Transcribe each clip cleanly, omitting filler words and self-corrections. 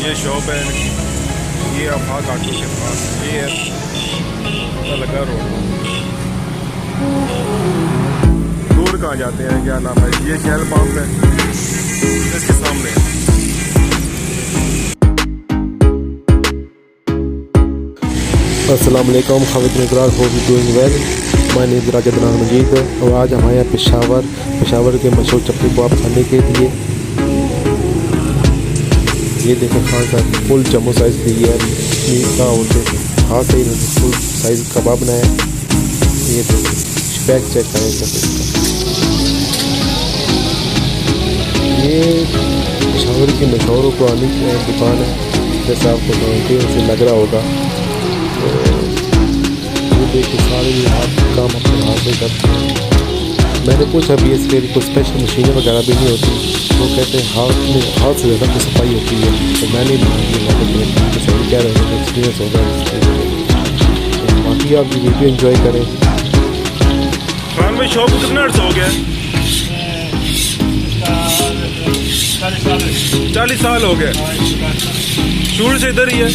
ये शॉप है, ये आफाक ऑटो के पास, ये है लगा रोड। दूर कहाँ जाते हैं, क्या नाम है, ये शेल पंप है इसके सामने। अस्सलाम वालेकुम, Hamid Iqrar, hope you doing well. My name is Raja Majid और आज हम आए हैं पेशावर के मशहूर चपली कबाब खाने के लिए। ये देखें खान साहब फुल जम्मू साइज़ दी है, मीट का होते हाथ से ही फुल साइज़ कबाब बनाया। ये देखें स्पैक चेक करें इसका। ये पेशावर की मशहूर पुरानी दुकान है, जैसे आपको से लग रहा होगा। तो ये देखिए सारे हाथ काम अपने हाथ से करते हैं। मैंने पूछा भी इसके लिए कोई स्पेशल मशीनें वगैरह भी नहीं होती, वो कहते हैं हाथ से ज़्यादा कुछ सफाई होती है। तो मैंने सही कह रहे हैं, एक्सपीरियंस होगा। तो बाकी आप ये वीडियो एंजॉय करें। खान भाई शॉप को कितना अर्सा हो गया? 40 साल हो गए। शुरू से इधर ही है,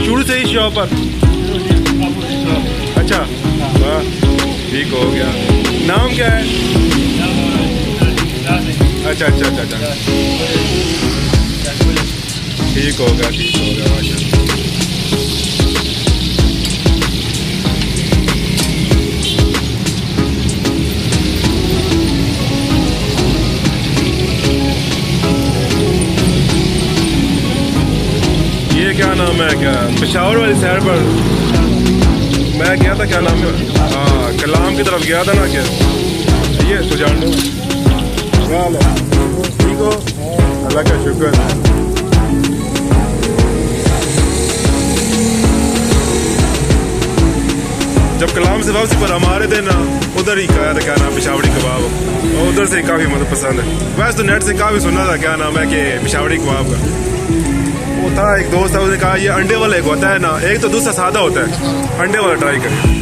शुरू से ही शॉप पर। अच्छा वाह, ठीक हो गया। नाम क्या है? अच्छा अच्छा अच्छा अच्छा, ठीक हो गया माशाल्लाह। ये क्या नाम है, क्या पेशावर वाली साइड पर मैं गया था, क्या नाम है, हाँ कलाम की तरफ गया था ना। क्या ये तो जान लो, ठीक हो, अल्लाह का शुक्र। जब कलाम से वापसी पर हमारे थे ना, उधर ही खाया था क्या नाम पेशावरी कबाब, और उधर से काफ़ी मतलब पसंद है। वैसे तो नेट से काफ़ी सुना था क्या नाम है कि पेशावरी कबाब का। वो था एक दोस्त था, उसने कहा ये अंडे वाला एक होता है ना, एक तो दूसरा सादा होता है, अंडे वाला ट्राई करिए।